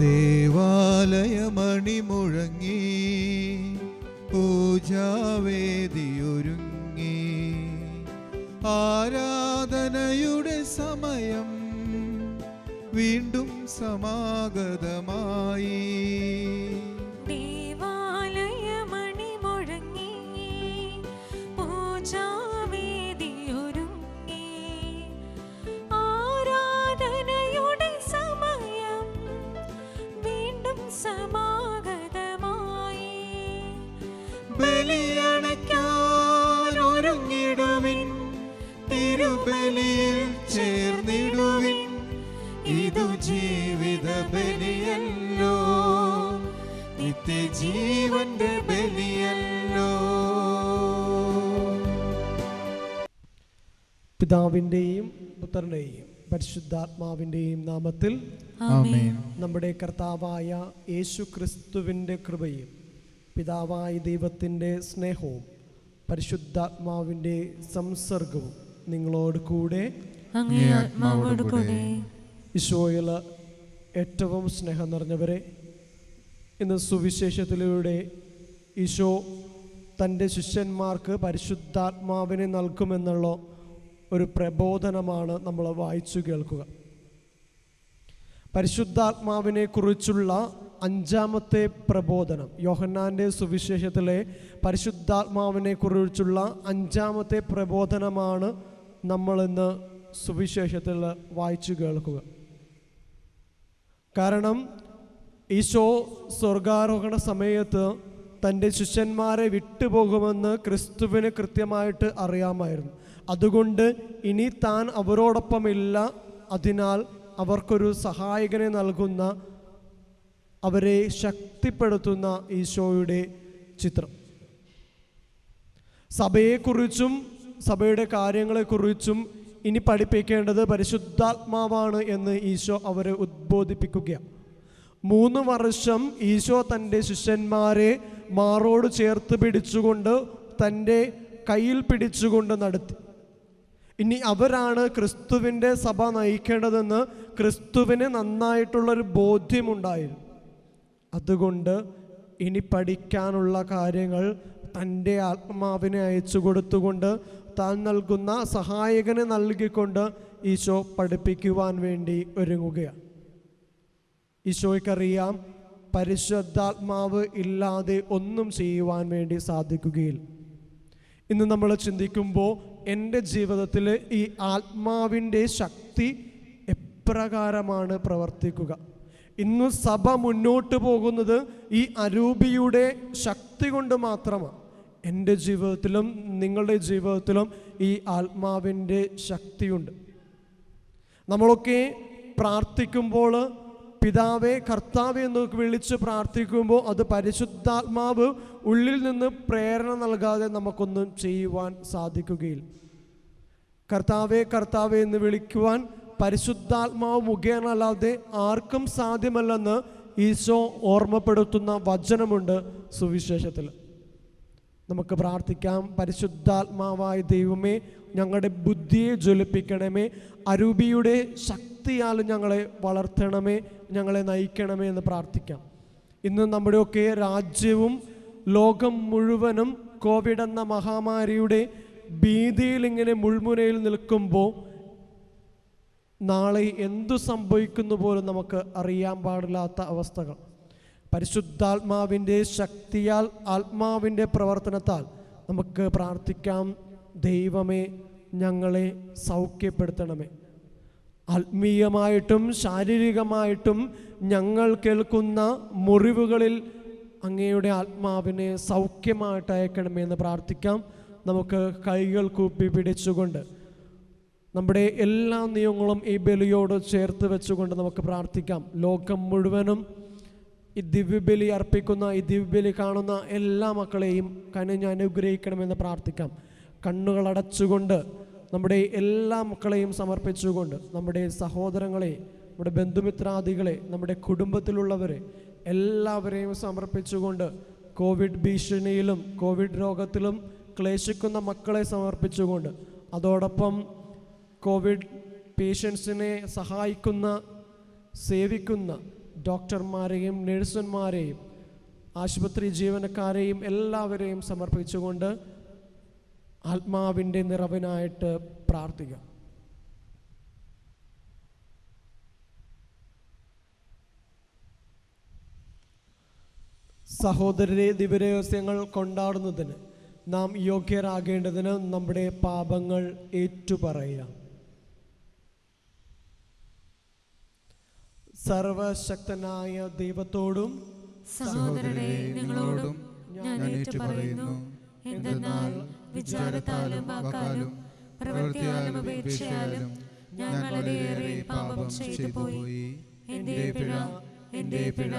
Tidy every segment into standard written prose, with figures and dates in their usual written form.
ദേവാലയമണി മുഴങ്ങി, പൂജാവേദിയൊരുങ്ങി, ആരാധനയുടെ സമയം വീണ്ടും സമാഗതമായി. ദേവാലയമണി മുഴങ്ങി, പൂജാവേദിയൊരുങ്ങി, ആരാധനയുടെ സമയം വീണ്ടും സമാഗതമായി. ബലിയണയ്ക്കാൻ ഒരുങ്ങിടുവിൻ, തിരുബലിയിൽ ചേർന്നിടുവിൻ. ഇതു ജീവിത ബലിയല്ലോ, നിത്യജീവന്റെ ബലിയല്ലോ. പിതാവിൻ്റെയും പുത്രൻ്റെയും പരിശുദ്ധാത്മാവിൻ്റെയും നാമത്തിൽ ആമേൻ. നമ്മുടെ കർത്താവായ യേശു ക്രിസ്തുവിൻ്റെ കൃപയും പിതാവായ ദൈവത്തിൻ്റെ സ്നേഹവും പരിശുദ്ധാത്മാവിൻ്റെ സംസർഗവും നിങ്ങളോട് കൂടെ അങ്ങേ ആത്മാവോട് കൂടെ. ഈശോയിൽ ഏറ്റവും സ്നേഹം നിറഞ്ഞവരെ, ഇന്ന് സുവിശേഷത്തിലൂടെ ഈശോ തൻ്റെ ശിഷ്യന്മാർക്ക് പരിശുദ്ധാത്മാവിനെ നൽകുമെന്നുള്ള ഒരു പ്രബോധനമാണ് നമ്മൾ വായിച്ചു കേൾക്കുക. പരിശുദ്ധാത്മാവിനെ കുറിച്ചുള്ള 5ാമത്തെ പ്രബോധനം, യോഹന്നാൻ്റെ സുവിശേഷത്തിലെ പരിശുദ്ധാത്മാവിനെ കുറിച്ചുള്ള 5ാമത്തെ പ്രബോധനമാണ് നമ്മളിന്ന് സുവിശേഷത്തിൽ വായിച്ചു കേൾക്കുക. കാരണം ഈശോ സ്വർഗാരോഹണ സമയത്ത് തൻ്റെ ശിഷ്യന്മാരെ വിട്ടുപോകുമെന്ന് ക്രിസ്തുവിന് കൃത്യമായിട്ട് അറിയാമായിരുന്നു. അതുകൊണ്ട് ഇനി താൻ അവരോടൊപ്പമില്ല, അതിനാൽ അവർക്കൊരു സഹായകനെ നൽകുന്ന, അവരെ ശക്തിപ്പെടുത്തുന്ന ഈശോയുടെ ചിത്രം. സഭയെക്കുറിച്ചും സഭയുടെ കാര്യങ്ങളെക്കുറിച്ചും ഇനി പഠിപ്പിക്കേണ്ടത് പരിശുദ്ധാത്മാവാണ് എന്ന് ഈശോ അവരെ ഉദ്ബോധിപ്പിക്കുകയാണ്. 3 വർഷം ഈശോ തൻ്റെ ശിഷ്യന്മാരെ മാറോട് ചേർത്ത് പിടിച്ചുകൊണ്ട് തൻ്റെ കയ്യിൽ പിടിച്ചുകൊണ്ട് നടത്തി. ഇനി അവരാണ് ക്രിസ്തുവിൻ്റെ സഭ നയിക്കേണ്ടതെന്ന് ക്രിസ്തുവിന് നന്നായിട്ടുള്ളൊരു ബോധ്യമുണ്ടായിരുന്നു. അതുകൊണ്ട് ഇനി പഠിക്കാനുള്ള കാര്യങ്ങൾ തൻ്റെ ആത്മാവിനെ അയച്ചു കൊടുത്തുകൊണ്ട്, താൻ നൽകുന്ന സഹായകനെ നൽകിക്കൊണ്ട് ഈശോ പഠിപ്പിക്കുവാൻ വേണ്ടി ഒരുങ്ങുകയാണ്. ഈശോയ്ക്കറിയാം, പരിശുദ്ധാത്മാവ് ഇല്ലാതെ ഒന്നും ചെയ്യുവാൻ വേണ്ടി സാധിക്കുകയില്ല. ഇന്ന് നമ്മൾ ചിന്തിക്കുമ്പോൾ എൻ്റെ ജീവിതത്തിൽ ഈ ആത്മാവിൻ്റെ ശക്തി എപ്രകാരമാണ് പ്രവർത്തിക്കുക? ഇന്ന് സഭ മുന്നോട്ട് പോകുന്നത് ഈ അരൂപിയുടെ ശക്തി കൊണ്ട് മാത്രമാണ്. എൻ്റെ ജീവിതത്തിലും നിങ്ങളുടെ ജീവിതത്തിലും ഈ ആത്മാവിൻ്റെ ശക്തിയുണ്ട്. നമ്മളൊക്കെ പ്രാർത്ഥിക്കുമ്പോൾ പിതാവേ കർത്താവേ എന്ന് വിളിച്ച് പ്രാർത്ഥിക്കുമ്പോൾ അത് പരിശുദ്ധാത്മാവ് ഉള്ളിൽ നിന്ന് പ്രേരണ നൽകാതെ നമുക്കൊന്നും ചെയ്യുവാൻ സാധിക്കുകയില്ല. കർത്താവേ കർത്താവേ എന്ന് വിളിക്കുവാൻ പരിശുദ്ധാത്മാവ് മുഖേന അല്ലാതെ ആർക്കും സാധ്യമല്ലെന്ന് ഈശോ ഓർമ്മപ്പെടുത്തുന്ന വചനമുണ്ട് സുവിശേഷത്തിൽ. നമുക്ക് പ്രാർത്ഥിക്കാം. പരിശുദ്ധാത്മാവായ ദൈവമേ, ഞങ്ങളുടെ ബുദ്ധിയെ ജ്വലിപ്പിക്കണമേ, അരൂപിയുടെ ശക്തിയാൽ ഞങ്ങളെ വളർത്തണമേ, ഞങ്ങളെ നയിക്കണമേ എന്ന് പ്രാർത്ഥിക്കാം. ഇന്ന് നമ്മുടെയൊക്കെ രാജ്യവും ലോകം മുഴുവനും കോവിഡ് എന്ന മഹാമാരിയുടെ ഭീതിയിൽ ഇങ്ങനെ മുൾമുനയിൽ നിൽക്കുമ്പോൾ നാളെ എന്തു സംഭവിക്കുന്നു പോലും നമുക്ക് അറിയാൻ പാടില്ലാത്ത അവസ്ഥകൾ. പരിശുദ്ധാത്മാവിൻ്റെ ശക്തിയാൽ, ആത്മാവിൻ്റെ പ്രവർത്തനത്താൽ നമുക്ക് പ്രാർത്ഥിക്കാം. ദൈവമേ, ഞങ്ങളെ സൗഖ്യപ്പെടുത്തണമേ. ആത്മീയമായിട്ടും ശാരീരികമായിട്ടും ഞങ്ങൾ കേൾക്കുന്ന മുറിവുകളിൽ അങ്ങയുടെ ആത്മാവിനെ സൗഖ്യമായിട്ട് അയക്കണമേ എന്ന് പ്രാർത്ഥിക്കാം. നമുക്ക് കൈകൾ കൂപ്പി പിടിച്ചുകൊണ്ട് നമ്മുടെ എല്ലാ നിയമങ്ങളും ഈ ബലിയോട് ചേർത്ത് വെച്ചുകൊണ്ട് നമുക്ക് പ്രാർത്ഥിക്കാം. ലോകം മുഴുവനും ഈ ദിവ്യബലി അർപ്പിക്കുന്ന, ഈ ദിവ്യബലി കാണുന്ന എല്ലാ മക്കളെയും കനിഞ്ഞ് അനുഗ്രഹിക്കണമെന്ന് പ്രാർത്ഥിക്കാം. കണ്ണുകളടച്ചുകൊണ്ട് നമ്മുടെ എല്ലാ മക്കളെയും സമർപ്പിച്ചുകൊണ്ട്, നമ്മുടെ സഹോദരങ്ങളെ, നമ്മുടെ ബന്ധുമിത്രാദികളെ, നമ്മുടെ കുടുംബത്തിലുള്ളവരെ എല്ലാവരെയും സമർപ്പിച്ചുകൊണ്ട്, കോവിഡ് ഭീഷണിയിലും കോവിഡ് രോഗത്തിലും ക്ലേശിക്കുന്ന മക്കളെ സമർപ്പിച്ചുകൊണ്ട്, അതോടൊപ്പം കോവിഡ് പേഷ്യൻസിനെ സഹായിക്കുന്ന, സേവിക്കുന്ന ഡോക്ടർമാരെയും നഴ്സുമാരെയും ആശുപത്രി ജീവനക്കാരെയും എല്ലാവരെയും സമർപ്പിച്ചുകൊണ്ട് ആത്മാവിൻ്റെ നിറവിനായിട്ട് പ്രാർത്ഥിക്കാം. സഹോദരരെ, ദിവ്യരഹസ്യങ്ങൾ കൊണ്ടാടുന്നതിന് നാം യോഗ്യരാകേണ്ടതിന് നമ്മുടെ പാപങ്ങൾ ഏറ്റുപറയാം. സർവശക്തനായ ദൈവത്തോടും സഹോദരരെ നിങ്ങളോടും ഞാൻ ഏറ്റുപറയുന്നു. എന്തെന്നാൽ വിചാരത്താലും വാക്കാലും പ്രവൃത്തിയാലും ഉപേക്ഷയാലും ഞാൻ വളരെയേറെ പാപം ചെയ്തു പോയി. എന്റെ പിഴ, എന്റെ പിഴ,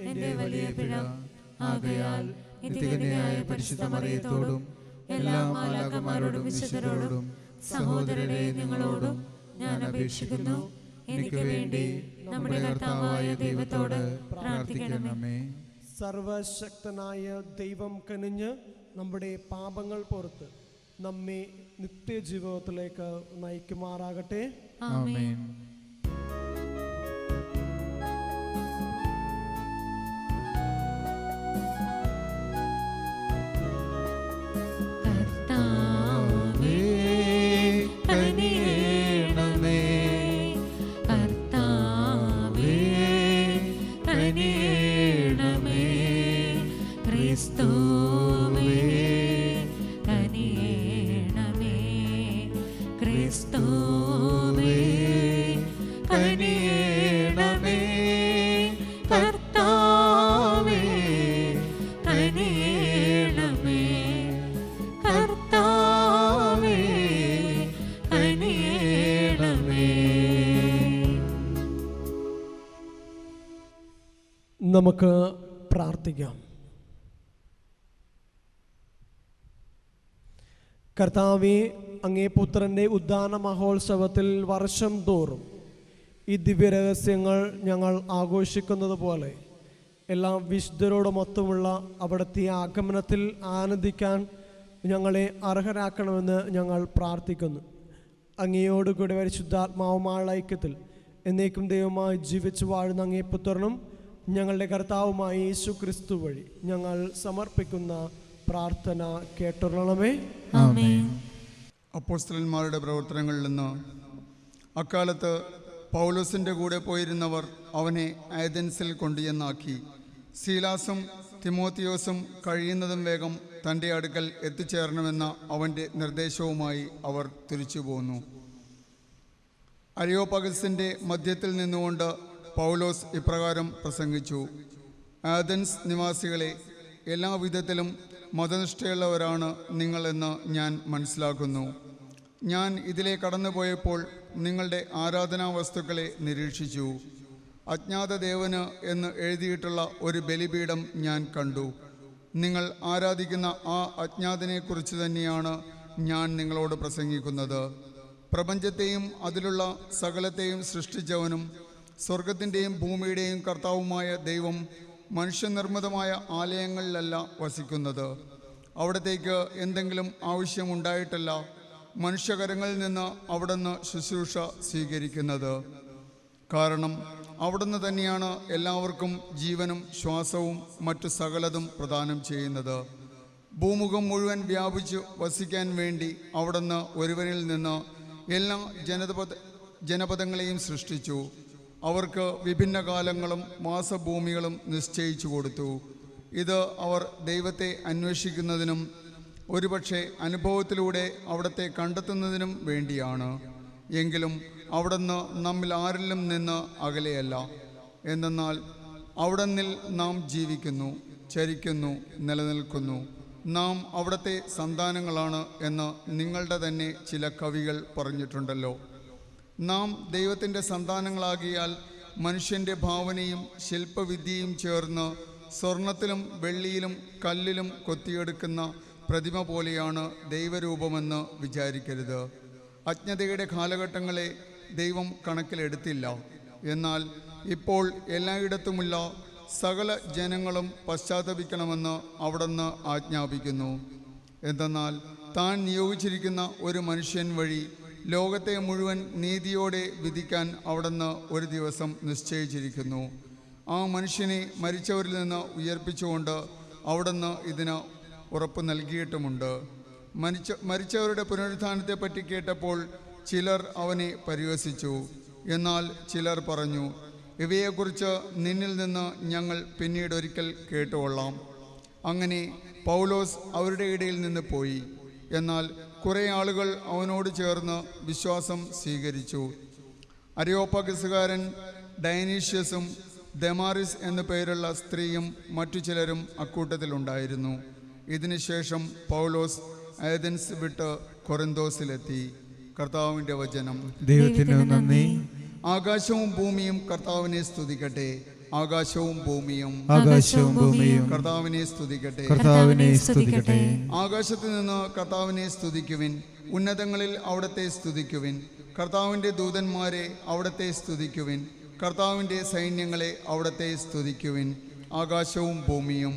എന്റെ വലിയ പിഴ. ആകയാൽ നിത്യകന്യയായ പരിശുദ്ധ മറിയത്തോടും എല്ലാ മാലാഖമാരോടും വിശുദ്ധരോടും സഹോദരരെ നിങ്ങളോടും ഞാൻ അപേക്ഷിക്കുന്നു, എനിക്ക് വേണ്ടി നമ്മുടെ കർത്താവായ ദൈവത്തോട് പ്രാർത്ഥിക്കണമേ. സർവശക്തനായ ദൈവം കനിഞ്ഞ് നമ്മുടെ പാപങ്ങൾ പുറത്ത് നമ്മെ നിത്യജീവിതത്തിലേക്ക് നയിക്കുമാറാകട്ടെ. ആമേൻ. നമുക്ക് പ്രാർത്ഥിക്കാം. കർത്താവേ, അങ്ങേ പുത്രൻ്റെ ഉദ്ധാന മഹോത്സവത്തിൽ വർഷം തോറും ഈ ദിവ്യരഹസ്യങ്ങൾ ഞങ്ങൾ ആഘോഷിക്കുന്നത് പോലെ എല്ലാ വിശുദ്ധരോടുമൊത്തുമുള്ള അവിടുത്തെ ആഗമനത്തിൽ ആനന്ദിക്കാൻ ഞങ്ങളെ അർഹരാക്കണമെന്ന് ഞങ്ങൾ പ്രാർത്ഥിക്കുന്നു. അങ്ങയോടുകൂടി പരിശുദ്ധാത്മാവുമായുള്ള ഐക്യത്തിൽ എന്നേക്കും ദൈവമായി ജീവിച്ചു വാഴുന്ന അങ്ങേ പുത്രനും ഞങ്ങളുടെ കർത്താവുമായ യേശു ക്രിസ്തു വഴി ഞങ്ങൾ സമർപ്പിക്കുന്ന പ്രാർത്ഥന കേട്ടുകൊള്ളണമേ. ആമേൻ. അപ്പോസ്തലന്മാരുടെ പ്രവർത്തനങ്ങളിൽ നിന്ന് അക്കാലത്ത് പൗലോസിൻ്റെ കൂടെ പോയിരുന്നവർ അവനെ ആഥൻസിൽ കൊണ്ടുചെന്നാക്കി. സീലാസും തിമോത്തിയോസും കഴിയുന്നതും വേഗം തൻ്റെ അടുക്കൽ എത്തിച്ചേരണമെന്ന അവൻ്റെ നിർദ്ദേശവുമായി അവർ തിരിച്ചു പോന്നു. അരിയോപഗസിൻ്റെ മധ്യത്തിൽ നിന്നുകൊണ്ട് പൗലോസ് ഇപ്രകാരം പ്രസംഗിച്ചു: ആഥൻസ് നിവാസികളെ, എല്ലാവിധത്തിലും മതനിഷ്ഠയുള്ളവരാണ് നിങ്ങളെന്ന് ഞാൻ മനസ്സിലാക്കുന്നു. ഞാൻ ഇതിലെ കടന്നുപോയപ്പോൾ നിങ്ങളുടെ ആരാധനാ വസ്തുക്കളെ നിരീക്ഷിച്ചു. അജ്ഞാത ദേവന് എന്ന് എഴുതിയിട്ടുള്ള ഒരു ബലിപീഠം ഞാൻ കണ്ടു. നിങ്ങൾ ആരാധിക്കുന്ന ആ അജ്ഞാതനെക്കുറിച്ച് തന്നെയാണ് ഞാൻ നിങ്ങളോട് പ്രസംഗിക്കുന്നത്. പ്രപഞ്ചത്തെയും അതിലുള്ള സകലത്തെയും സൃഷ്ടിച്ചവനും സ്വർഗത്തിൻ്റെയും ഭൂമിയുടെയും കർത്താവുമായ ദൈവം മനുഷ്യനിർമ്മിതമായ ആലയങ്ങളിലല്ല വസിക്കുന്നത്. അവിടത്തേക്ക് എന്തെങ്കിലും ആവശ്യമുണ്ടായിട്ടല്ല മനുഷ്യകരങ്ങളിൽ നിന്ന് അവിടുന്ന് ശുശ്രൂഷ സ്വീകരിക്കുന്നത്. കാരണം അവിടുന്ന് തന്നെയാണ് എല്ലാവർക്കും ജീവനും ശ്വാസവും മറ്റു സകലതും പ്രദാനം ചെയ്യുന്നത്. ഭൂമുഖം മുഴുവൻ വ്യാപിച്ചു വസിക്കാൻ വേണ്ടി അവിടുന്ന് ഒരുവനിൽ നിന്ന് എല്ലാ ജനപദങ്ങളെയും സൃഷ്ടിച്ചു. അവർക്ക് വിഭിന്ന കാലങ്ങളും മാസഭൂമികളും നിശ്ചയിച്ചു കൊടുത്തു. ഇത് അവർ ദൈവത്തെ അന്വേഷിക്കുന്നതിനും ഒരുപക്ഷെ അനുഭവത്തിലൂടെ അവിടത്തെ കണ്ടെത്തുന്നതിനും വേണ്ടിയാണ്. എങ്കിലും അവിടുന്ന് നമ്മിൽ ആരിലും നിന്ന് അകലെയല്ല. എന്തെന്നാൽ അവിടുന്നിൽ നാം ജീവിക്കുന്നു, ചരിക്കുന്നു, നിലനിൽക്കുന്നു. നാം അവിടുത്തെ സന്താനങ്ങളാണ് എന്ന് നിങ്ങളുടെ തന്നെ ചില കവികൾ പറഞ്ഞിട്ടുണ്ടല്ലോ. നാം ദൈവത്തിൻ്റെ സന്താനങ്ങളാകിയാൽ മനുഷ്യൻ്റെ ഭാവനയും ശില്പവിദ്യയും ചേർന്ന് സ്വർണത്തിലും വെള്ളിയിലും കല്ലിലും കൊത്തിയെടുക്കുന്ന പ്രതിമ പോലെയാണ് ദൈവരൂപമെന്ന് വിചാരിക്കരുത്. അജ്ഞതയുടെ കാലഘട്ടങ്ങളെ ദൈവം കണക്കിലെടുത്തില്ല. എന്നാൽ ഇപ്പോൾ എല്ലായിടത്തുമുള്ള സകല ജനങ്ങളും പശ്ചാത്തപിക്കണമെന്ന് അവിടുന്ന് ആജ്ഞാപിക്കുന്നു. എന്തെന്നാൽ താൻ നിയോഗിച്ചിരിക്കുന്ന ഒരു മനുഷ്യൻ വഴി ലോകത്തെ മുഴുവൻ നീതിയോടെ വിധിക്കാൻ അവിടുന്ന് ഒരു ദിവസം നിശ്ചയിച്ചിരിക്കുന്നു. ആ മനുഷ്യനെ മരിച്ചവരിൽ നിന്ന് ഉയർപ്പിച്ചുകൊണ്ട് അവിടുന്ന് ഇതിന് ഉറപ്പ് നൽകിയിട്ടുമുണ്ട്. മരിച്ചവരുടെ പുനരുത്ഥാനത്തെപ്പറ്റി കേട്ടപ്പോൾ ചിലർ അവനെ പരിഹസിച്ചു. എന്നാൽ ചിലർ പറഞ്ഞു, ഇവയെക്കുറിച്ച് നിന്നിൽ നിന്ന് ഞങ്ങൾ പിന്നീട് ഒരിക്കൽ കേട്ടുകൊള്ളാം. അങ്ങനെ പൗലോസ് അവരുടെ ഇടയിൽ നിന്ന് പോയി. എന്നാൽ കുറേ ആളുകൾ അവനോട് ചേർന്ന് വിശ്വാസം സ്വീകരിച്ചു. അരിയോപ്പഗസുകാരൻ ഡയനീഷ്യസും ദമാറിസ് എന്നു പേരുള്ള സ്ത്രീയും മറ്റു ചിലരും അക്കൂട്ടത്തിലുണ്ടായിരുന്നു. ഇതിനുശേഷം പൗലോസ് ഏഥൻസ് വിട്ട് കൊറിന്തോസിലെത്തി. കർത്താവിൻ്റെ വചനം. ദൈവത്തിന് നന്ദി. ആകാശവും ഭൂമിയും കർത്താവിനെ സ്തുതിക്കട്ടെ. ആകാശവും ഭൂമിയും കർത്താവിനെ സ്തുതിക്കട്ടെ. കർത്താവിനെ സ്തുതിക്കട്ടെ. ആകാശത്ത് നിന്ന് കർത്താവിനെ സ്തുതിക്കുവിൻ. ഉന്നതങ്ങളിൽ അവിടത്തെ സ്തുതിക്കുവിൻ. കർത്താവിൻ്റെ ദൂതന്മാരെ അവിടത്തെ സ്തുതിക്കുവിൻ. കർത്താവിൻ്റെ സൈന്യങ്ങളെ അവിടത്തെ സ്തുതിക്കുവിൻ. ആകാശവും ഭൂമിയും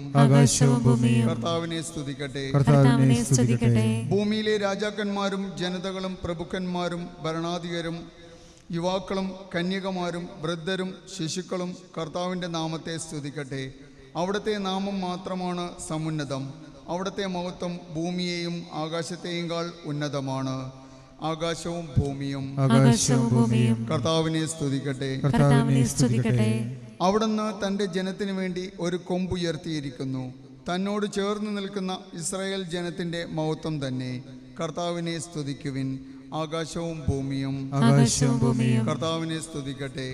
കർത്താവിനെ സ്തുതിക്കട്ടെ. കർത്താവിനെ സ്തുതിക്കട്ടെ. ഭൂമിയിലെ രാജാക്കന്മാരും ജനതകളും പ്രഭുക്കന്മാരും ഭരണാധികരും യുവാക്കളും കന്യകമാരും വൃദ്ധരും ശിശുക്കളും കർത്താവിൻ്റെ നാമത്തെ സ്തുതിക്കട്ടെ. അവിടുത്തെ നാമം മാത്രമാണ് സമുന്നതം. അവിടുത്തെ മഹത്വം ഭൂമിയെയും ആകാശത്തെയുംകാൾ ഉന്നതമാണ്. ആകാശവും ഭൂമിയും കർത്താവിനെ സ്തുതിക്കട്ടെ. അവിടുന്ന് തൻ്റെ ജനത്തിനു വേണ്ടി ഒരു കൊമ്പുയർത്തിയിരിക്കുന്നു. തന്നോട് ചേർന്ന് നിൽക്കുന്ന ഇസ്രായേൽ ജനത്തിൻ്റെ മഹത്വം തന്നെ. കർത്താവിനെ സ്തുതിക്കുവിൻ. ആകാശവും ഭൂമിയും കർത്താവിനെ സ്തുതിക്കട്ടെ.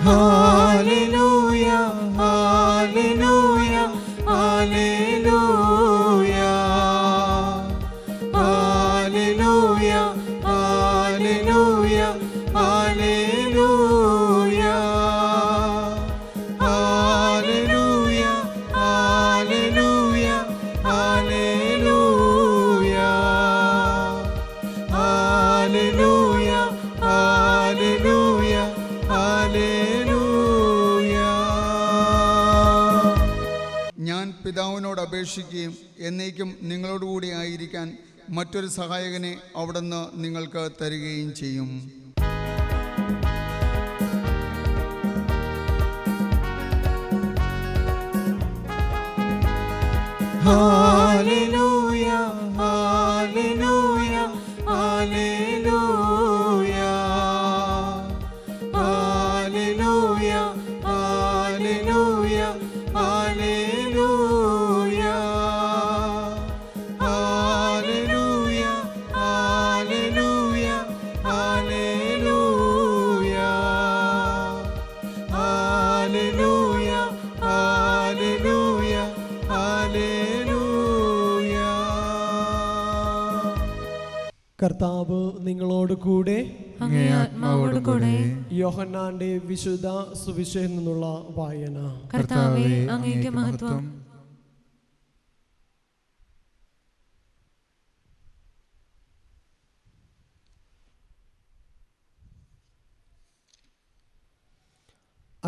Hallelujah hallelujah hallelujah hallelujah hallelujah hallelujah hallelujah hallelujah hallelujah hallelujah hallelujah hallelujah. ഞാൻ പിതാവിനോട് അപേക്ഷിക്കുകയും എന്നേക്കും നിങ്ങളോടുകൂടി ആയിരിക്കാൻ മറ്റൊരു സഹായകനെ അവിടുന്ന് നിങ്ങൾക്ക് തരികയും ചെയ്യും. Hallelujah hallelujah hallelujah hallelujah hallelujah hallelujah hallelujah hallelujah hallelujah hallelujah hallelujah hallelujah. കർത്താവ് നിങ്ങളോട് കൂടെ, അങ്ങേ ആത്മാവോട് കൂടെ. യോഹന്നാന്റെ വിശുദ്ധ സുവിശേഷത്തിൽ നിന്നുള്ള വായന. കർത്താവേ, അങ്ങേക്ക് മഹത്വം.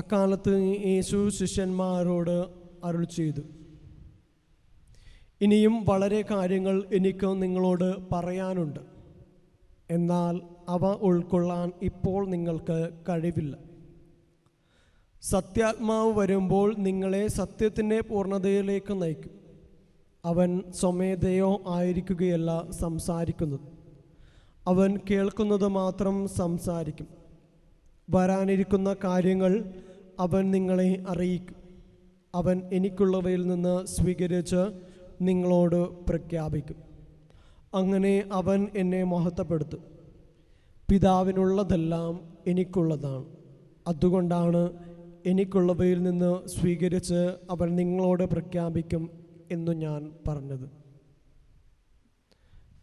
അക്കാലത്ത് യേശു ശിഷ്യന്മാരോട് അരുൾ ചെയ്തു, ഇനിയും വളരെ കാര്യങ്ങൾ എനിക്ക് നിങ്ങളോട് പറയാനുണ്ട്. എന്നാൽ അവ ഉൾക്കൊള്ളാൻ ഇപ്പോൾ നിങ്ങൾക്ക് കഴിവില്ല. സത്യാത്മാവ് വരുമ്പോൾ നിങ്ങളെ സത്യത്തിൻ്റെ പൂർണ്ണതയിലേക്ക് നയിക്കും. അവൻ സ്വമേധയോ ആയിരിക്കുകയല്ല സംസാരിക്കുന്നത്. അവൻ കേൾക്കുന്നത് മാത്രം സംസാരിക്കും. വരാനിരിക്കുന്ന കാര്യങ്ങൾ അവൻ നിങ്ങളെ അറിയിക്കും. അവൻ എനിക്കുള്ളവയിൽ നിന്ന് സ്വീകരിച്ച് നിങ്ങളോട് പ്രഖ്യാപിക്കും. അങ്ങനെ അവൻ എന്നെ മഹത്വപ്പെടുത്തും. പിതാവിനുള്ളതെല്ലാം എനിക്കുള്ളതാണ്. അതുകൊണ്ടാണ് എനിക്കുള്ളവയിൽ നിന്ന് സ്വീകരിച്ച് അവൻ നിങ്ങളോട് പ്രഖ്യാപിക്കും എന്നു ഞാൻ പറഞ്ഞത്.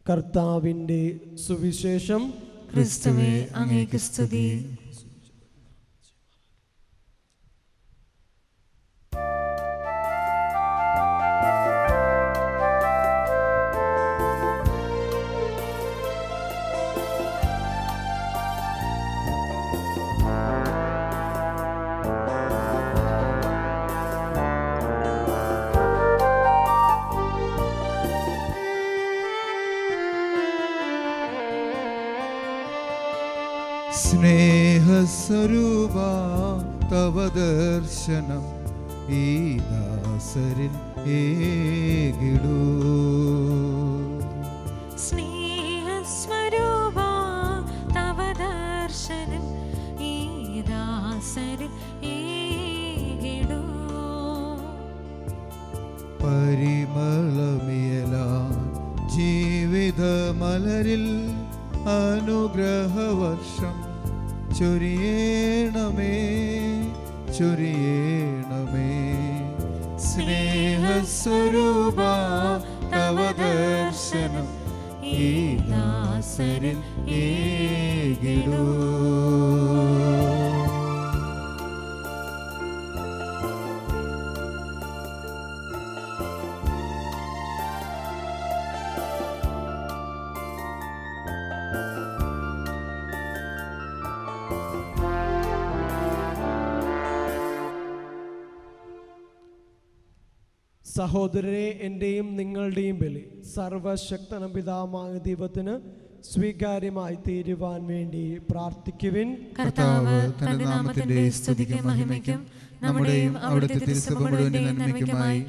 കർത്താവിൻ്റെ സുവിശേഷം. ക്രിസ്തുവേ, അങ്ങേക്ക് സ്തുതി. സ്നേഹസ്വരൂപ തവ ദർശനം ഈ ദാസരിൽ ഏകിടൂ. സ്നേഹസ്വരൂപ തവ ദർശനം ഈ ദാസരിൽ ഏകിടൂ. പരിമളമിയലാൻ ജീവിതമലരിൽ അനുഗ്രഹവർഷം ചൊരിയേണമേ ചൊരിയേണമേ. സ്നേഹസ്വരൂപ തവ ദർശനം ഈ ദാസരിൽ ഏകിടൂ. സഹോദരരെ, എൻ്റെയും നിങ്ങളുടെയും ബലി സർവശക്തനും പിതാവായ ദൈവത്തിന് സ്വീകാര്യമായി തീരുവാൻ വേണ്ടി പ്രാർത്ഥിക്കുവിൻ. കർത്താവ് തന്റെ നാമത്തിന്റെ സ്തുതിക്കും മഹിമയ്ക്കും നമ്മുടെയും അവിടുത്തെ തിരുസഭ മുഴുവന്റെ നന്മയ്ക്കുമായി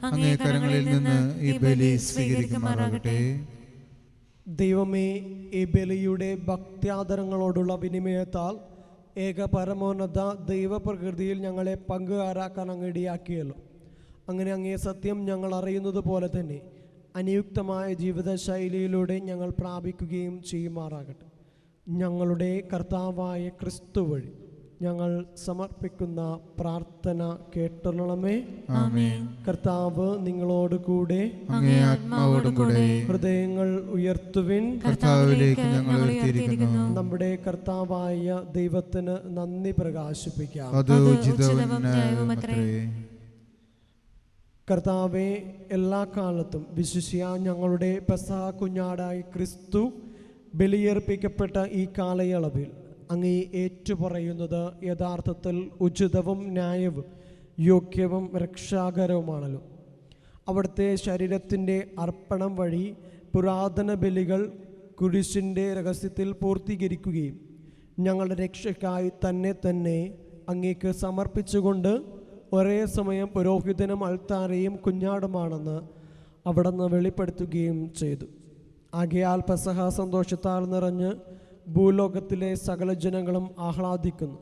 അങ്ങേ കരങ്ങളിൽ നിന്ന് ഈ ബലി സ്വീകരിക്കുമാറാകട്ടെ. ദൈവമേ, ഈ ബലിയുടെ ഭക്ത്യാദരങ്ങളോടുള്ള വിനിമയത്താൽ ഏക പരമോന്നത ദൈവപ്രകൃതിയിൽ ഞങ്ങളെ പങ്കുകാരാക്കാൻ അങ്ങ് ഇടയാക്കിയല്ലോ. അങ്ങനെ അങ്ങേ സത്യം ഞങ്ങൾ അറിയുന്നത് പോലെ തന്നെ അനുയുക്തമായ ജീവിതശൈലിയിലൂടെ ഞങ്ങൾ പ്രാപിക്കുകയും ചെയ്യുമാറാകട്ടെ. ഞങ്ങളുടെ കർത്താവായ ക്രിസ്തു വഴി ഞങ്ങൾ സമർപ്പിക്കുന്ന പ്രാർത്ഥന കേട്ടൊള്ളണമേ. കർത്താവ് നിങ്ങളോട് കൂടെ, അങ്ങേ ആത്മാവോടും കൂടെ. ഹൃദയങ്ങൾ ഉയർത്തുവിൻ. കർത്താവിലേക്ക് ഞങ്ങൾ ഉയർത്തിയിരിക്കുന്നു. നമ്മുടെ കർത്താവായ ദൈവത്തിന് നന്ദി പ്രകാശിപ്പിക്കാം. അത് ഉചിതവും ന്യായവുമത്രേ. കർത്താവെ, എല്ലാ കാലത്തും വിശിഷ്യ ഞങ്ങളുടെ പെസഹ കുഞ്ഞാടായി ക്രിസ്തു ബലിയർപ്പിക്കപ്പെട്ട ഈ കാലയളവിൽ അങ്ങേ ഏറ്റുപറയുന്നത് യഥാർത്ഥത്തിൽ ഉചിതവും ന്യായവും യോഗ്യവും രക്ഷാകരവുമാണല്ലോ. അവിടുത്തെ ശരീരത്തിൻ്റെ അർപ്പണം വഴി പുരാതന ബലികൾ കുരിശിൻ്റെ രഹസ്യത്തിൽ പൂർത്തീകരിക്കുകയും ഞങ്ങളുടെ രക്ഷയ്ക്കായി തന്നെ അങ്ങേക്ക് സമർപ്പിച്ചുകൊണ്ട് ഒരേ സമയം പുരോഹിതനും അൾത്താരയും കുഞ്ഞാടുമാണെന്ന് അവിടുന്ന് വെളിപ്പെടുത്തുകയും ചെയ്തു. ആകയാൽ പെസഹ സന്തോഷത്താൽ നിറഞ്ഞ് ഭൂലോകത്തിലെ സകല ജനങ്ങളും ആഹ്ലാദിക്കുന്നു.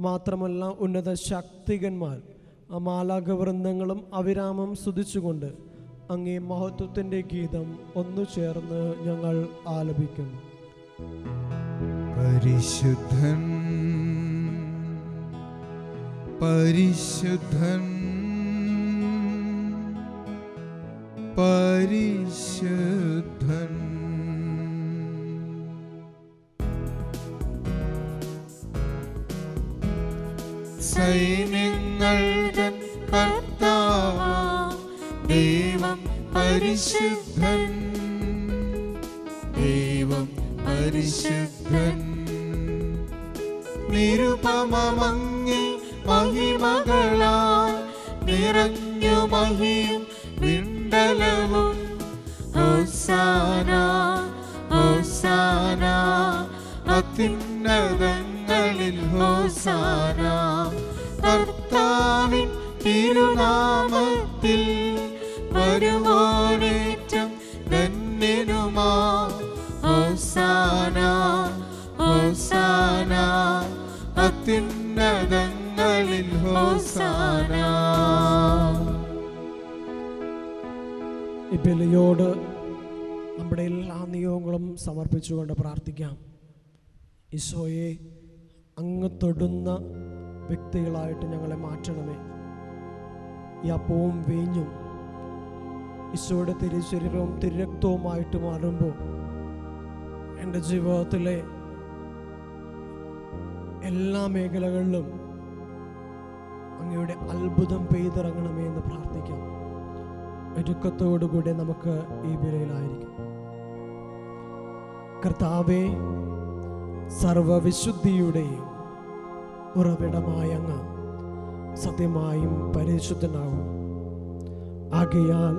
മാത്രമല്ല, ഉന്നത ശക്തികന്മാർ മാലാഖവൃന്ദങ്ങളും അവിരാമം സ്തുതിച്ചുകൊണ്ട് അങ്ങേ മഹത്വത്തിൻ്റെ ഗീതം ഒന്നു ചേർന്ന് ഞങ്ങൾ ആലപിക്കുന്നു. പരിശുദ്ധൻ പരിശുദ്ധൻ പരിശുദ്ധൻ. സൈന്യങ്ങൾ തൻ കർത്താവാം ദൈവം പരിശുദ്ധൻ, ദൈവം പരിശുദ്ധൻ. നിരുപമമങ്ങി മഹിമകളാൽ നിറഞ്ഞു മഹിയും വിണ്ടലവും. ഹോസാന ഹോസാന അത്യുന്നതങ്ങളിൽ ഹോസാന. കർത്താവിൻ തിരുനാമത്തിൽ വരുവോനേറ്റം ധന്യനുമാ. ഹോസാന ഹോസാന അത്യുന്നതങ്ങളിൽ ഹോസാന. ഈ ബലിയോട് നമ്മുടെ എല്ലാ നിയോഗങ്ങളും സമർപ്പിച്ചുകൊണ്ട് പ്രാർത്ഥിക്കാം. ഈശോയെ, അങ്ങ് തൊടുന്ന വ്യക്തികളായിട്ട് ഞങ്ങളെ മാറ്റണമേ. ഈ അപ്പവും വീഞ്ഞും ഈശോയുടെ തിരുശരീരവും തിരുരക്തവുമായിട്ട് മാറുമ്പോൾ എൻ്റെ ജീവിതത്തിലെ എല്ലാ മേഖലകളിലും അങ്ങയുടെ അത്ഭുതം പെയ്തിറങ്ങണമേ എന്ന് പ്രാർത്ഥിക്കാം. ഒരുക്കത്തോടുകൂടി നമുക്ക് ഈ ബലിയിലായിരിക്കും. കർത്താവേ, സർവവിശുദ്ധിയുടെയും ഉറവിടമായ അങ്ങ് സത്യമായും പരിശുദ്ധനാകും. ആകയാൽ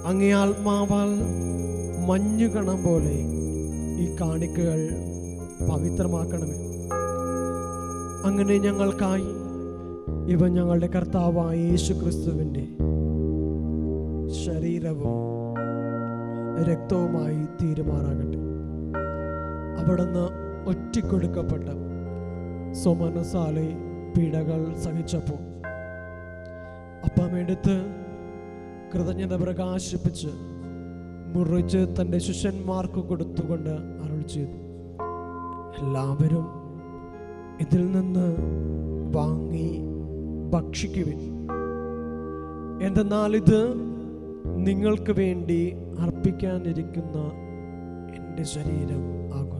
അങ്ങേ ആത്മാവാൽ മഞ്ഞുകണം പോലെ ഈ കാണിക്കകൾ പവിത്രമാക്കണമേ. അങ്ങനെ ഞങ്ങൾക്കായി ഇവ ഞങ്ങളുടെ കർത്താവായ യേശു ക്രിസ്തുവിൻ്റെ ശരീരവും രക്തവുമായി തീരുമാറാകട്ടെ. അവിടുന്ന് ഒറ്റിക്കൊടുക്കപ്പെട്ട സ്വമനസാലെ പീഡകൾ സഹിച്ചപ്പോൾ അപ്പമെടുത്ത് കൃതജ്ഞത പ്രകാശിപ്പിച്ച് മുറിച്ച് തൻ്റെ ശിഷ്യന്മാർക്ക് കൊടുത്തുകൊണ്ട് അരുൾ ചെയ്തു, എല്ലാവരും ഇതിൽ നിന്ന് വാങ്ങി ഭക്ഷിക്കുവിൻ. എന്തെന്നാൽ ഇത് നിങ്ങൾക്ക് വേണ്ടി അർപ്പിക്കാനിരിക്കുന്ന എൻ്റെ ശരീരം ആകുന്നു.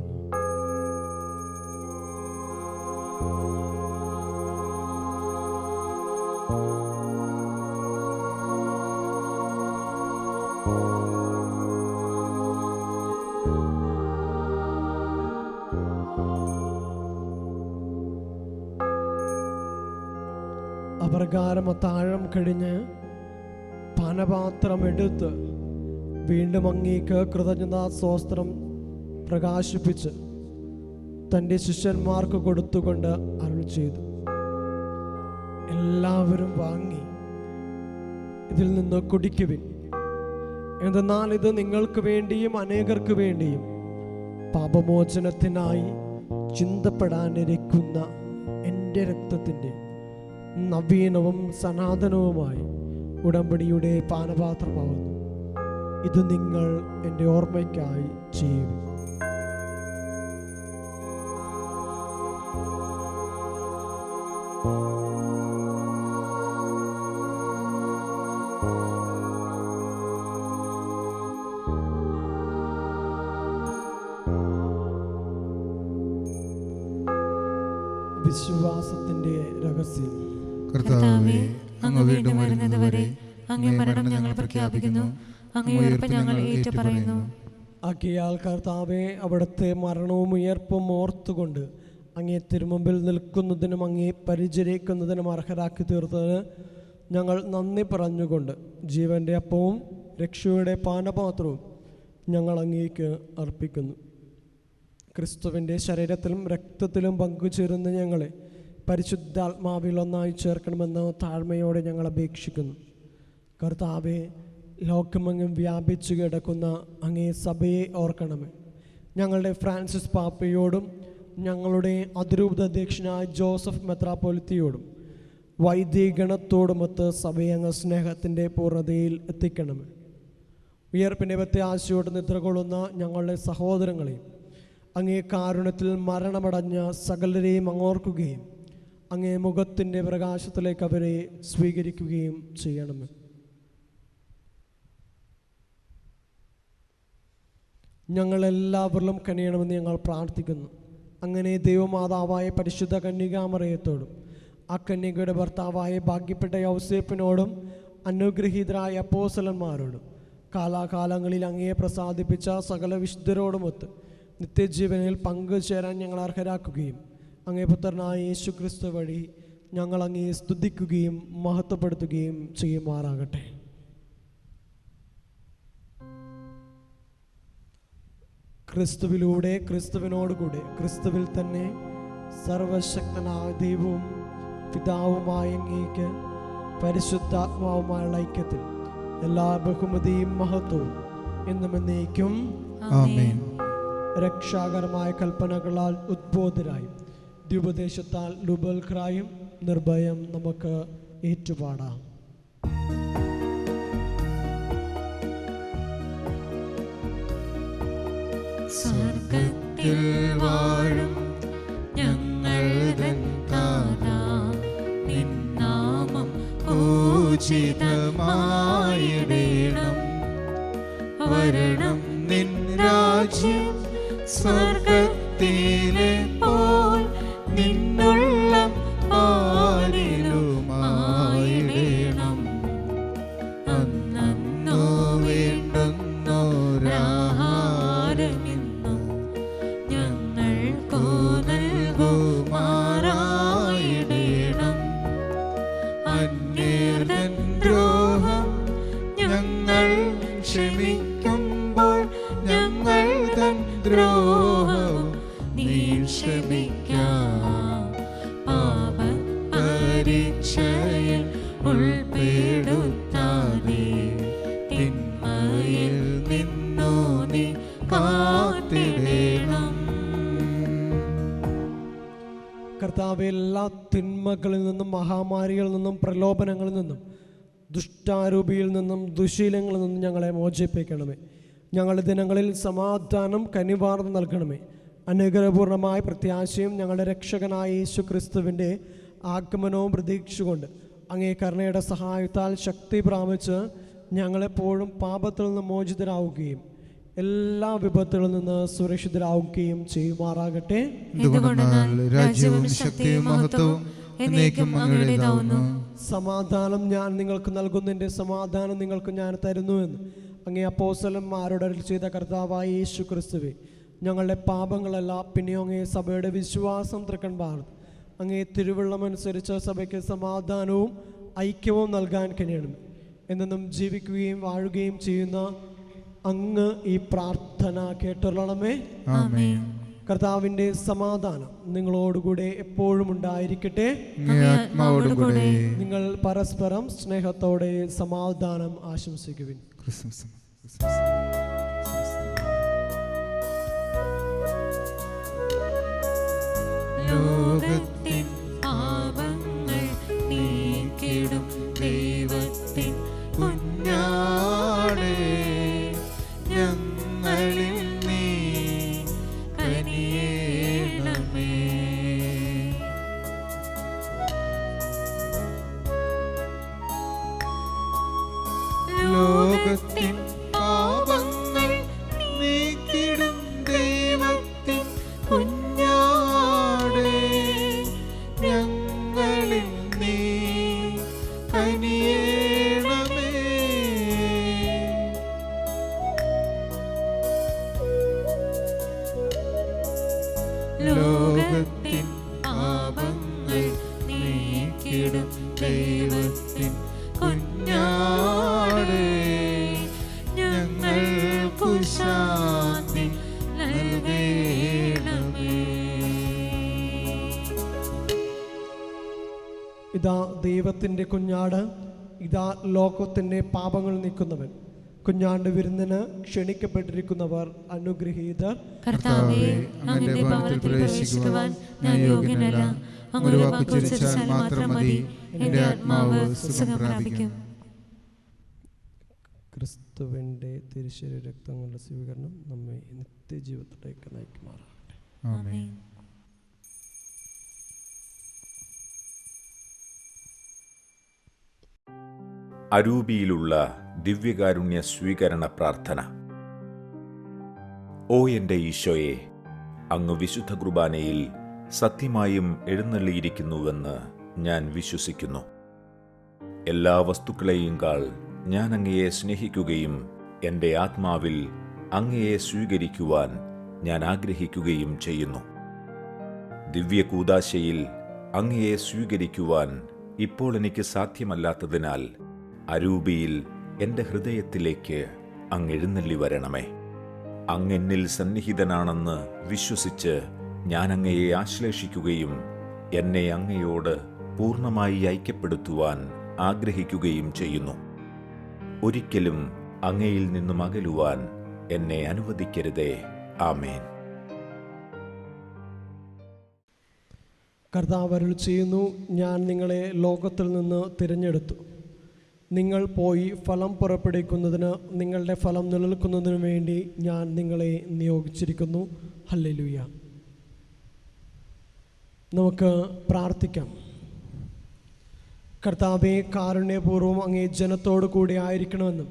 അപ്രകാരം അത്താഴം കഴിഞ്ഞ് പാനപാത്രം എടുത്ത് വീണ്ടും അങ്ങേക്ക് കൃതജ്ഞതാ സ്തോത്രം പ്രകാശിപ്പിച്ച് തൻ്റെ ശിഷ്യന്മാർക്ക് കൊടുത്തുകൊണ്ട് അരുൾ ചെയ്തു, എല്ലാവരും വാങ്ങി ഇതിൽ നിന്ന് കുടിക്കുവിൻ. എന്തെന്നാൽ ഇത് നിങ്ങൾക്ക് വേണ്ടിയും അനേകർക്ക് വേണ്ടിയും പാപമോചനത്തിനായി ചിന്തപ്പെടാനിരിക്കുന്ന എൻ്റെ രക്തത്തിൻ്റെ നവീനവും സനാതനവുമായി ഉടമ്പടിയുടെ പാനപാത്രമാവുന്നു. ഇത് നിങ്ങൾ എൻ്റെ ഓർമ്മയ്ക്കായി ചെയ്യുവിൻ. വിശ്വാസത്തിന്റെ രഹസ്യം. കർത്താവേ, അങ്ങ് വീണ്ടും വരുന്നതുവരെ അങ്ങേ മരണം ഞങ്ങൾ പ്രഖ്യാപിക്കുന്നു, അങ്ങേ ഉയർപ്പ് ഞങ്ങൾ ഏറ്റുപറയുന്നു. ആകയാൽ കർത്താവേ, അവിടുത്തെ മരണവും ഉയർപ്പും ഓർത്തുകൊണ്ട് അങ്ങേ തിരുമുമ്പിൽ നിൽക്കുന്നതിനും അങ്ങേ പരിചരിക്കുന്നതിനും അർഹരാക്കി തീർത്തതിന് ഞങ്ങൾ നന്ദി പറഞ്ഞുകൊണ്ട് ജീവൻ്റെ അപ്പവും രക്ഷയുടെ പാനപാത്രവും ഞങ്ങൾ അങ്ങേക്ക് അർപ്പിക്കുന്നു. ക്രിസ്തുവിൻ്റെ ശരീരത്തിലും രക്തത്തിലും പങ്കുചേരുന്ന ഞങ്ങളെ പരിശുദ്ധാത്മാവിൽ ഒന്നായി ചേർക്കണമെന്ന് താഴ്മയോടെ ഞങ്ങൾ അപേക്ഷിക്കുന്നു. കർത്താവെ, ലോകമെങ്ങും വ്യാപിച്ചു കിടക്കുന്ന അങ്ങേ സഭയെ ഓർക്കണമേ. ഞങ്ങളുടെ ഫ്രാൻസിസ് പാപ്പയോടും ഞങ്ങളുടെ അതിരൂപത അധ്യക്ഷനായ ജോസഫ് മെത്രാപ്പൊലിത്തയോടും വൈദികഗണത്തോടുമൊത്ത് സഭയെ അങ്ങ് സ്നേഹത്തിൻ്റെ പൂർണ്ണതയിൽ എത്തിക്കണമേ. ഉയർപ്പിൻ്റെ പ്രത്യാശയോട് നിദ്രകൊള്ളുന്ന ഞങ്ങളുടെ സഹോദരങ്ങളെയും അങ്ങേ കാരുണ്യത്തിൽ മരണമടഞ്ഞ സകലരെയും അങ്ങോർക്കുകയും അങ്ങേ മുഖത്തിൻ്റെ പ്രകാശത്തിലേക്ക് അവരെ സ്വീകരിക്കുകയും ചെയ്യണമേ. ഞങ്ങളെല്ലാവരിലും കനിയണമെന്ന് ഞങ്ങൾ പ്രാർത്ഥിക്കുന്നു. അങ്ങനെ ദൈവമാതാവായ പരിശുദ്ധ കന്യകാമറിയത്തോടും ആ കന്യകയുടെ ഭർത്താവായ ഭാഗ്യപ്പെട്ട യൗസേപ്പിനോടും അനുഗ്രഹീതരായ അപ്പോസ്തലന്മാരോടും കാലാകാലങ്ങളിൽ അങ്ങയെ പ്രസാദിപ്പിച്ച സകല വിശുദ്ധരോടുമൊത്ത് നിത്യജീവനിൽ പങ്കുചേരാൻ ഞങ്ങൾ അർഹരാക്കുകയും അങ്ങേ പുത്രനായ യേശു ക്രിസ്തു വഴി ഞങ്ങൾ അങ്ങയെ സ്തുതിക്കുകയും മഹത്വപ്പെടുത്തുകയും ചെയ്യുമാറാകട്ടെ. ക്രിസ്തുവിലൂടെ, ക്രിസ്തുവിനോടുകൂടെ, ക്രിസ്തുവിൽ തന്നെ സർവശക്തനായ ദൈവവും പിതാവുമായ അങ്ങേക്ക് പരിശുദ്ധാത്മാവുമായുള്ള ഐക്യത്തിൽ എല്ലാ ബഹുമതിയും മഹത്വവും എന്നും എന്നേക്കും ആമേൻ. രക്ഷാകരമായ കൽപ്പനകളാൽ ഉദ്ബോധരായും ദ്യുപദേശത്താൽ ലുബൽക്രായും നിർഭയം നമുക്ക് ഏറ്റുപാടാം. സ്വർഗ്ഗത്തിൽ വാഴും ഞങ്ങൾ തൻ താതാ, നിൻ നാമം പൂജിതമായിടേണം. വരണം നിൻ രാജ്യം സ്വർഗ്ഗത്തിലെ പോൽ നിന്നുള്ളം പാലിലുമായിടേണം. അന്നന്നു വേണ്ടുന്നോരാഹാരമിന്നും ഞങ്ങൾക്കു നൽകുമാറായിടേണം. അന്യർതൻ ദ്രോഹം ഞങ്ങൾ ക്ഷമിക്കുമ്പോൾ ഞങ്ങൾ തൻ ദ്രോഹവും നീ പരീക്ഷയിൽ ഉൾപ്പെടുത്താതെ തിന്മയിൽ നിന്നു നീ കാത്തിടേണം. കർത്താവേ, എല്ലാ തിന്മകളിൽ നിന്നും, മഹാമാരികളിൽ നിന്നും, പ്രലോഭനങ്ങളിൽ നിന്നും, ദുഷ്ടാരൂപിയിൽ നിന്നും, ദുശീലങ്ങളിൽ നിന്നും ഞങ്ങളെ മോചിപ്പിക്കണമേ. ഞങ്ങളുടെ ദിനങ്ങളിൽ സമാധാനം കനിവാർന്ന് നൽകണമേ. അനുഗ്രഹപൂർണമായ പ്രത്യാശയും ഞങ്ങളുടെ രക്ഷകനായ യേശു ക്രിസ്തുവിൻ്റെ ആഗമനവും പ്രതീക്ഷിച്ചുകൊണ്ട് അങ്ങേ കരുണയുടെ സഹായത്താൽ ശക്തി പ്രാപിച്ച് ഞങ്ങളെപ്പോഴും പാപത്തിൽ നിന്ന് മോചിതരാവുകയും എല്ലാ വിപത്തുകളിൽ നിന്ന് സുരക്ഷിതരാവുകയും ചെയ്യുമാറാകട്ടെ. എന്തുകൊണ്ടെന്നാൽ രാജ്യവും ശക്തിയും മഹത്വവും എന്നേക്കും അങ്ങയുടേതാവുന്നു. സമാധാനം ഞാൻ നിങ്ങൾക്ക് നൽകുന്നതിൻ്റെ സമാധാനം നിങ്ങൾക്ക് ഞാൻ തരുന്നുവെന്ന് അങ്ങേ അപ്പോസ്തലന്മാരോട് അരുളി ചെയ്ത കർത്താവായ യേശു ക്രിസ്തുവേ, ഞങ്ങളുടെ പാപങ്ങളല്ല പിന്നെയോ അങ്ങേ സഭയുടെ വിശ്വാസം തൃക്കൺപാർന്ന് അങ്ങേ തിരുവള്ളമനുസരിച്ച് സഭയ്ക്ക് സമാധാനവും ഐക്യവും നൽകാൻ കഴിയണം. എന്നും ജീവിക്കുകയും വാഴുകയും ചെയ്യുന്ന അങ്ങ് ഈ പ്രാർത്ഥന കേട്ടുള്ളണമേ. ആമേൻ. കർത്താവിൻ്റെ സമാധാനം നിങ്ങളോടുകൂടെ എപ്പോഴും ഉണ്ടായിരിക്കട്ടെ. ആത്മാവോടുകൂടെ. നിങ്ങൾ പരസ്പരം സ്നേഹത്തോടെ സമാധാനം ആശംസിക്കുവിൻ. ക്രിസ്മസ്. ലോകത്തിൻ പാപങ്ങൾ നീക്കിടും ദൈവത്തിൻ കുഞ്ഞാടേ, ഞങ്ങളിൽ നീ കനിയേണമേ. ലോകത്തിൻ പാപങ്ങൾ നീക്കിടും ദൈവത്തിൻ കുഞ്ഞാടേ, ഞങ്ങളിൽ നീ കനിയേണമേ. ലോകത്തിൻ പാപങ്ങൾ നീക്കിടും ദൈവത്തിൻ കുഞ്ഞാടേ, ഞങ്ങൾക്കു ശാന്തി നൽകേണമേ. ഇതാ ദൈവത്തിൻ്റെ കുഞ്ഞാട്, ഇതാ ലോകത്തിൻ്റെ പാപങ്ങൾ നീക്കുന്നവൻ. കുഞ്ഞാണ്ട് വിരുന്നിന് ക്ഷണിക്കപ്പെട്ടിരിക്കുന്നവർ അനുഗ്രഹീതർ. കർത്താവേ, അങ്ങയുടെ ഭവനത്തിൽ പ്രവേശിക്കുവാൻ ഞാൻ യോഗ്യനല്ല. അങ്ങ് ഒരു വാക്ക് ഉച്ചരിച്ചാൽ മാത്രം മതി, എൻ്റെ ആത്മാവ് സുഖം പ്രാപിക്കും. ക്രിസ്തുവിൻ്റെ തിരുശരീര രക്തങ്ങളുടെ സ്വീകരണം നമ്മെ നിത്യജീവിതത്തിലേക്ക് നയിക്കുമാറാകട്ടെ. ആമേൻ. അരൂപിയിലുള്ള ദിവ്യകാരുണ്യ സ്വീകരണ പ്രാർത്ഥന. ഓ എൻ്റെ ഈശോയെ, അങ്ങ് വിശുദ്ധ കുർബാനയിൽ സത്യമായും എഴുന്നള്ളിയിരിക്കുന്നുവെന്ന് ഞാൻ വിശ്വസിക്കുന്നു. എല്ലാ വസ്തുക്കളെയും കാൾ ഞാൻ അങ്ങയെ സ്നേഹിക്കുകയും എൻ്റെ ആത്മാവിൽ അങ്ങയെ സ്വീകരിക്കുവാൻ ഞാൻ ആഗ്രഹിക്കുകയും ചെയ്യുന്നു. ദിവ്യകൂദാശയിൽ അങ്ങയെ സ്വീകരിക്കുവാൻ ഇപ്പോൾ എനിക്ക് സാധ്യമല്ലാത്തതിനാൽ അരൂപിയിൽ എൻ്റെ ഹൃദയത്തിലേക്ക് അങ്ങ് എഴുന്നള്ളി വരണമേ. അങ്ങെന്നിൽ സന്നിഹിതനാണെന്ന് വിശ്വസിച്ച് ഞാൻ അങ്ങയെ ആശ്ലേഷിക്കുകയും എന്നെ അങ്ങയോട് പൂർണ്ണമായി ഐക്യപ്പെടുത്തുവാൻ ആഗ്രഹിക്കുകയും ചെയ്യുന്നു. ഒരിക്കലും അങ്ങയിൽ നിന്നും അകലുവാൻ എന്നെ അനുവദിക്കരുതേ. ആമേൻ. കർത്താവ് അരുളി ചെയ്യുന്നു, ഞാൻ നിങ്ങളെ ലോകത്തിൽ നിന്ന് തിരഞ്ഞെടുത്തു. നിങ്ങൾ പോയി ഫലം പുറപ്പെടുവിക്കുന്നതിന്, നിങ്ങളുടെ ഫലം നിലനിൽക്കുന്നതിനു വേണ്ടി ഞാൻ നിങ്ങളെ നിയോഗിച്ചിരിക്കുന്നു. ഹല്ലേലൂയ. നമുക്ക് പ്രാർത്ഥിക്കാം. കർത്താവേ, കാരുണ്യപൂർവ്വം അങ്ങേ ജനത്തോടു കൂടി ആയിരിക്കണമെന്നും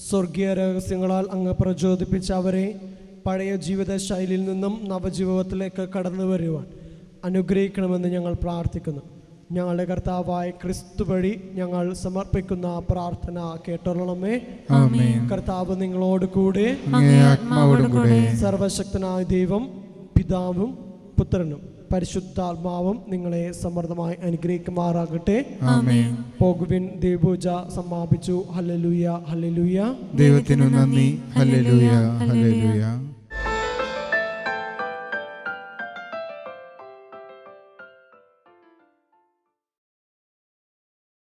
സ്വർഗീയ രഹസ്യങ്ങളാൽ അങ്ങ് പ്രചോദിപ്പിച്ച അവരെ പഴയ ജീവിത ശൈലിയിൽ നിന്നും നവജീവിതത്തിലേക്ക് കടന്നു വരുവാൻ അനുഗ്രഹിക്കണമെന്ന് ഞങ്ങൾ പ്രാർത്ഥിക്കുന്നു. ഞങ്ങളുടെ കർത്താവായ ക്രിസ്തു വഴി ഞങ്ങൾ സമർപ്പിക്കുന്ന പ്രാർത്ഥന കേട്ടോളണമേ. കർത്താവ് നിങ്ങളോട് കൂടെ, സർവശക്തനായ ദൈവം പിതാവും പുത്രനും പരിശുദ്ധാത്മാവും നിങ്ങളെ സമൃദ്ധമായി അനുഗ്രഹിക്കുമാറാകട്ടെ. പോകുവിൻ, ദേവപൂജ സമാപിച്ചു. Hallelujah, hallelujah. ദൈവത്തിനു നന്ദി. Hallelujah, hallelujah.